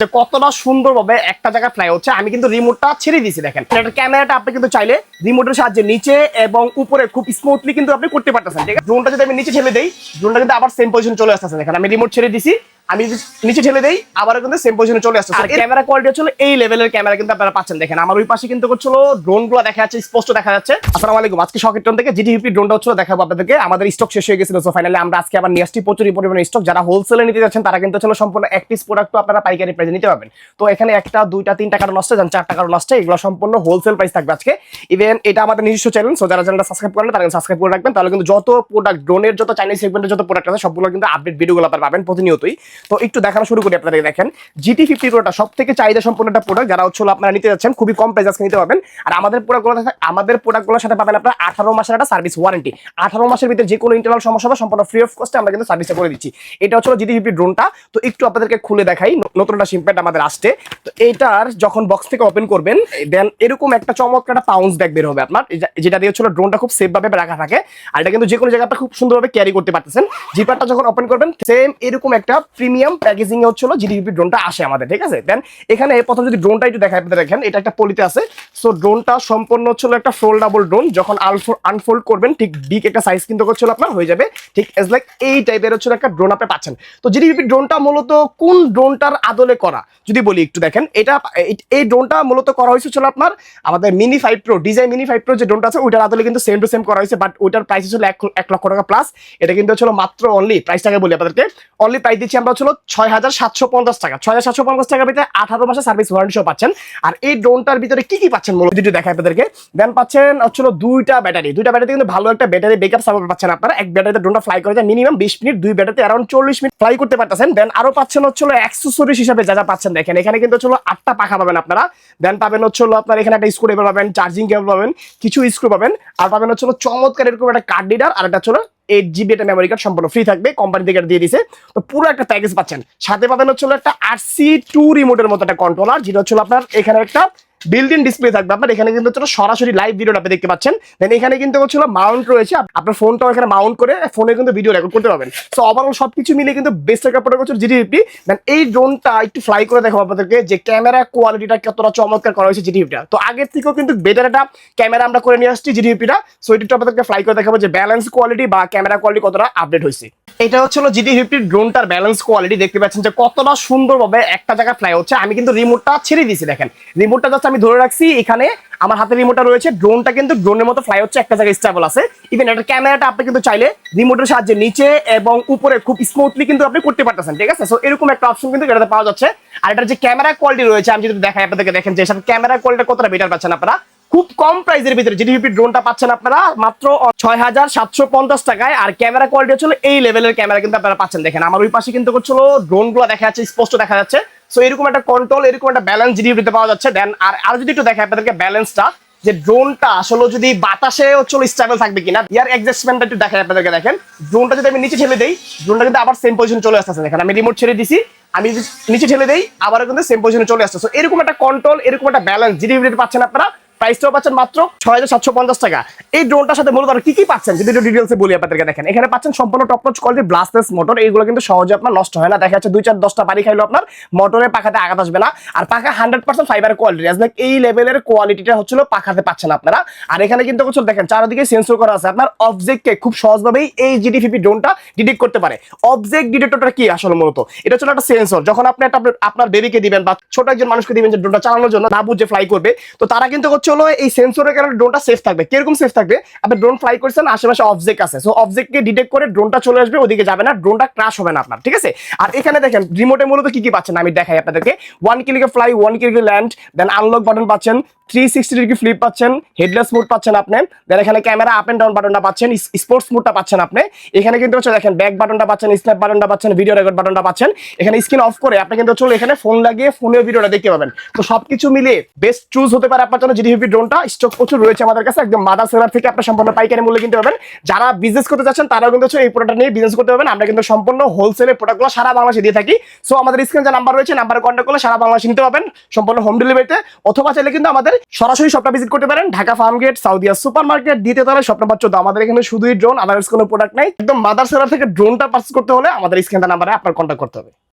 কতটা সুন্দরভাবে একটা জায়গায় ফ্লাই হচ্ছে। আমি কিন্তু রিমোটটা ছেড়ে দিয়েছি, দেখেন এটা ক্যামেরাটা আপনি কিন্তু চাইলে রিমোটের সাহায্যে নিচে এবং উপরে খুব স্মুথলি কিন্তু আপনি করতে পারতেছেন। ঠিক আছে, ড্রোনটা যদি আমি নিচে ঠেলে দেই, ড্রোনটা কিন্তু আবার সেম পজিশন চলে আসতেছে। দেখেন আমি রিমোট ছেড়ে দিছি, আমি নিচে ঠেলে দেই, আবারও কিন্তু সেম পজিশনে চলে আসছে। আর ক্যামেরা কোয়ালিটি হচ্ছে এই লেভেলের ক্যামেরা কিন্তু আপনারা পাচ্ছেন। দেখেন আমার ওই পাশে কিন্তু হচ্ছিল ড্রোনগুলো দেখা যাচ্ছে, স্পষ্ট দেখা যাচ্ছে। আসসালামু আলাইকুম, আজকে শখের টোন থেকে GT50 ড্রোনটা হচ্ছে দেখাবো আপনাদেরকে। আমাদের স্টক শেষ হয়ে গেছিল, সো ফাইনালি আমরা আজকে আবার নিয়ে আসছি প্রচুর পরিমাণে স্টক। যারা হোলসেলে নিতে যাচ্ছেন তারা কিন্তু হচ্ছে সম্পূর্ণ এক পিস প্রোডাক্ট আপনারা পাইকারি প্রাইসে নিতে পারবেন। তো এখানে একটা দুইটা তিনটা কারণ নষ্ট, যান চারটা কারণ নষ্ট, এগুলো সম্পূর্ণ হোলসেল প্রাইস থাকবে আজকে। ইভেন এটা আমাদের নিজস্ব চ্যানেল, সো যারা চ্যানেলটা সাবস্ক্রাইব করেন তারা সাবস্ক্রাইব করে রাখবেন, তাহলে কিন্তু যত প্রোডাক্ট ড্রোনের যত চাইনিজ সেগমেন্টের যত প্রোডাক্ট আছে সবগুলো কিন্তু আপডেট ভিডিওগুলো আপনারা পাবেন প্রতিনিয়তই। তো একটু দেখানো শুরু করি আপনাদের। দেখেন GT50 প্রোটা সবথেকে চাহিদা সম্পন্ন একটা প্রোডাক্ট, যারা হচ্ছে আপনারা নিতে যাচ্ছেন খুবই কম প্রাইসে আজকে নিতে পারবেন। আর আমাদের প্রোডাক্টগুলোর সাথে পাবেন আপনারা 18 মাসের একটা সার্ভিস ওয়ারেন্টি। 18 মাসের ভিতরে যে কোনো ইন্টারনাল সমস্যা হবে সম্পূর্ণ ফ্রি অফ কস্টে আমরা কিন্তু সার্ভিসটা করে দিচ্ছি। এটা হচ্ছে GT50 ড্রোনটা। তো একটু আপনাদেরকে খুলে দেখাই, নতুন একটা শিপমেন্ট আমাদের আসছে। তো এটার যখন বক্স থেকে ওপেন করবেন দেন এরকম একটা চমৎকার একটা পাউন্স ব্যাগ বের হবে আপনার, যেটা দিয়ে হচ্ছে ড্রোনটা খুব সেফ ভাবে রাখা থাকে। আর এটা কিন্তু যে কোনো জায়গাটা খুব সুন্দরভাবে ক্যারি করতে পারতেছেন। জিপারটা যখন ওপেন করবেন সেম এরকম একটা প্রিমিয়াম প্যাকেজিং এ হচ্ছে GT50 ড্রোনটা আসে আমাদের। ঠিক আছে, দেন এখানে প্রথম যদি ড্রোনটা একটু দেখাই আপনাদের, দেখেন এটা একটা পলিতে আছে। সো ড্রোনটা সম্পূর্ণ হচ্ছিল একটা ফোল্ডেবল ড্রোন, যখন আনফোল্ড করবেন ঠিক বিগ একটা সাইজ কিন্তু হচ্ছিল আপনার হয়ে যাবে, ঠিক এজ লাইক এই টাইপের হচ্ছে একটা ড্রোন আপনি পাচ্ছেন। তো GT50 ড্রোনটা মূলত কোন ড্রোনটার আদলে করা যদি বলি একটু দেখেন, এটা এই ড্রোনটা মূলত করা হয়েছে ছিল আপনার আমাদের mini 5 pro, design mini 5 pro যে ড্রোনটা আছে ওইটার আদলে কিন্তু সেম টু সেম করা হয়েছে, বাট ওইটার প্রাইস ছিল 1 লক্ষ টাকা প্লাস। এটা কিন্তু হচ্ছিল মাত্র অনলি প্রাইসটাকে বলি আপনাদেরকে, অনলি প্রাইস দিচ্ছি আমরা হচ্ছিল 6,750 টাকা। 6,750 টাকার ভিতরে 18 মাসের সার্ভিস ওয়ারেন্টি সহ পাচ্ছেন। আর এই ড্রোনটার ভিতরে কি কি পাচ্ছেন মূলত যদি দেখাই আপনাদেরকে, দেন পাচ্ছেন হচ্ছিল দুইটা ব্যাটারি কিন্তু ভালো একটা ব্যাটারি ব্যাকআপ সাপোর্ট পাচ্ছেন আপনারা। এক ব্যাটারিতে ড্রোনটা ফ্লাই করে যায় মিনিমাম 20 মিনিট, দুই ব্যাটারিতে अराउंड 40 মিনিট ফ্লাই করতে পারতেছেন। দেন আরো পাচ্ছেন হচ্ছিল অ্যাকসেসরিজ হিসেবে যা যা পাচ্ছেন, দেখেন এখানে কিন্তু হচ্ছিল 8টা পাখা পাবেন আপনারা। দেন পাবেন হচ্ছিল আপনার এখানে একটা স্ক্রু ড্রাইভার পাবেন, চার্জিং কেবল পাবেন, কিছু স্ক্রু পাবেন, আর পাবেন হচ্ছিল চমৎকার এরকম একটা কার্ড রিডার, আর একটা হচ্ছিল 8GB একটা মেমোরি কার্ড সম্পূর্ণ ফ্রি থাকবে, কোম্পানি থেকে দিয়ে দিছে। তো পুরো একটা প্যাকেজ পাচ্ছেন। সাথে পাবেন হচ্ছিল একটা RC2 রিমোটের মতো একটা কন্ট্রোলার, যেটা হচ্ছিল আপনার এখানে একটা বিল্ট ইন ডিসপ্লে থাকবে আপনার। এখানে কিন্তু হচ্ছে সরাসরি লাইভ ভিডিওটা আপনি দেখতে পাচ্ছেন। দেন এখানে কিন্তু হচ্ছিল মাউন্ট রয়েছে, আপনার ফোনটাও এখানে মাউন্ট করে ফোনে কিন্তু ভিডিও রেকর্ড করতে পারবেন। সো ওভারঅল সবকিছু মিলে কিন্তু বেস্ট একটা প্রোডাক্ট হচ্ছে GT50। দেন এই ড্রোনটা একটু ফ্লাই করে দেখাবো আপনাদেরকে যে ক্যামেরা কোয়ালিটিটা কতটা চমৎকার করা হয়েছে GT50 টা। তো আগের থেকেও কিন্তু বেটার একটা ক্যামেরা আমরা করে নিয়ে আসছি GT50 টা। সো এটা আপনাদেরকে ফ্লাই করে দেখাবো যে ব্যালেন্স কোয়ালিটি বা ক্যামেরা কোয়ালিটি কতটা আপডেট হয়েছে। এটা হচ্ছিল GT50 ড্রোনটার ব্যালেন্স কোয়ালিটি, দেখতে পাচ্ছেন যে কতটা সুন্দরভাবে একটা জায়গায় ফ্লাই হচ্ছে। আমি কিন্তু রিমোটটা ছেড়ে দিয়েছি, দেখেন রিমোটটা জাস্ট আমি ধরে রাখছি, এখানে আমার হাতে রিমোটটা রয়েছে। ড্রোনটা কিন্তু ড্রোনের মতো ফ্লাই হচ্ছে, একটা জায়গায় স্টেবল আছে। ইভেন এটা ক্যামেরাটা আপনি কিন্তু চাইলে রিমোটের সাহায্যে নিচে এবং উপরে খুব স্মুথলি কিন্তু আপনি করতে পারতেছেন। ঠিক আছে, সো এরকম একটা অপশন কিন্তু এটাতে পাওয়া যাচ্ছে। আর এটার যে ক্যামেরা কোয়ালিটি রয়েছে আমি যদি দেখাই আপনাদেরকে, দেখেন যে সাথে ক্যামেরা কোয়ালিটি কতটা বেটার পাচ্ছেন আপনারা। খুব কম প্রাইসের ভিতরে GT50 ড্রোনটা পাচ্ছেন আপনারা মাত্র 6,750 টাকায়। আর ক্যামেরা কোয়ালিটি হচ্ছে এই লেভেলের ক্যামেরা কিন্তু আপনারা পাচ্ছেন। দেখেন আমার ওই পাশে কিন্তু হচ্ছিল ড্রোনগুলো দেখা যাচ্ছে, স্পষ্ট দেখা যাচ্ছে। সো এরকম একটা কন্ট্রোল, এরকম একটা ব্যালেন্স GT50 পাওয়া যাচ্ছে। দেন আর যদি একটু দেখাই আপনাদেরকে ব্যালেন্সটা, যে ড্রোনটা আসলে যদি বাতাসে হচ্ছিল স্টেবল থাকবে কিনা, ইয়ার অ্যাডজাস্টমেন্টটা একটু দেখাই আপনাদেরকে। দেখেন ড্রোনটা যদি আমি নিচে ঠেলে দেই, ড্রোনটা কিন্তু আবার সেম পজিশনে চলে আসতেছে। দেখেন আমি রিমোট ছেড়ে দিছি, আমি নিচে ঠেলে দেই, আবার কিন্তু সেম পজিশনে চলে আসছে। সো এরকম একটা কন্ট্রোল, এরকম একটা ব্যালেন্স GT50 পাচ্ছেন আপনারা। প্রাইসটাও পাচ্ছেন মাত্র 6,750 টাকা। এই ড্রোনটার সাথে মূলত কি কি পাচ্ছেন যদি একটু ডিটেইলসে বলি আপনাদেরকে, দেখেন এখানে পাচ্ছেন সম্পূর্ণ টপ নচ কোয়ালিটি ব্লাস্টলেস মোটর। এইগুলো কিন্তু সহজে আপনার নষ্ট হয় না, দেখা যাচ্ছে 2-4-10টা বাড়ি খাইলো আপনার মোটরের পাখাতে আঘাত আসবে না। আর পাখা 100% ফাইবার কোয়ালিটি, লাইক এই লেভেলের কোয়ালিটিটা হচ্ছিল পাখাতে পাচ্ছেন আপনারা। আর এখানে কিন্তু হচ্ছে দেখেন চারিদিকে সেন্সর করা আছে, আপনার অবজেক্টকে খুব সহজভাবেই এই GT50 ড্রোনটা ডিটেক্ট করতে পারে। অবজেক্ট ডিটেক্টরটা কি আসলে মূলত, এটা হচ্ছে একটা সেন্সর। যখন আপনি আপনার বেবিকে দিবেন বা ছোট একজন মানুষকে দিবেন যে ড্রোনটা চালানোর জন্য, না বুঝে ফ্লাই করবে, তো তারা কিন্তু হচ্ছে এই সেন্সরের কারণে ড্রোনটা সেফ থাকবে। কিরকম সেফ থাকবে, আপনি ড্রোন ফ্লাই করছেন, আশেপাশে অবজেক্ট আছে, সো অবজেক্টকে ডিটেক্ট করে ড্রোনটা চলে আসবে, ওদিকে যাবে না, ড্রোনটা ক্র্যাশ হবে না আপনার। ঠিক আছে, আর এখানে দেখেন রিমোটে মূলত কি কি পাচ্ছেন আমি দেখাই আপনাদেরকে। 1 ক্লিকে ফ্লাই, 1 ক্লিকে ল্যান্ড, দেন আনলক বাটন পাচ্ছেন, 360 ডিগ্রি ফ্লিপ পাচ্ছেন, হেডলেস মোড পাচ্ছেন আপনি। দেন এখানে ক্যামেরা আপ এন্ড ডাউন বাটনটা পাচ্ছেন, স্পোর্টস মোডটা পাচ্ছেন আপনি। এখানে কিন্তু হচ্ছে দেখেন ব্যাক বাটনটা পাচ্ছেন, স্ন্যাপ বাটনটা পাচ্ছেন, ভিডিও রেকর্ড বাটনটা পাচ্ছেন। এখানে স্ক্রিন অফ করে আপনি কিন্তু চলে এখানে ফোন লাগিয়ে ফোনে ভিডিওটা দেখতে পাবেন। তো সবকিছু মিলিয়ে বেস্ট চুজ হতে পারে আপনার জন্য GT50 ড্রোনটা। স্টক প্রচুর রয়েছে আমাদের কাছে, একদম মাদার সেলার থেকে আপনি সম্পূর্ণ পাইকারি মূল্যে কিনতে পারবেন। যারা বিজনেস করতে চাচ্ছেন তারাও কিন্তু এই প্রোডাক্ট নিয়ে বিজনেস করতে পারবেন। আমরা কিন্তু সম্পূর্ণ হোলসেলের প্রোডাক্টগুলো সারা বাংলাদেশে দিয়ে থাকি। সো আমাদের স্ক্রিনে যে নাম্বার রয়েছে, নাম্বারে কন্ট্যাক্ট করলে সারা বাংলাদেশে নিতে পারবেন সম্পূর্ণ হোম ডেলিভারিতে। অথবা চাইলে কিন্তু আমাদের সরাসরি শপটা ভিজিট করতে পারেন, Dhaka Farmgate, Saudia super market, দ্বিতীয় তলায় শপ নাম্বার 14। আমাদের এখানে শুধুই ড্রোন, আদার্স কোনো প্রোডাক্ট নাই। একদম মাদার সেলার থেকে ড্রোনটা পারচেজ করতে হলে আমাদের স্ক্রিনে নাম্বারে আপনার কন্ট্যাক্ট করতে হবে।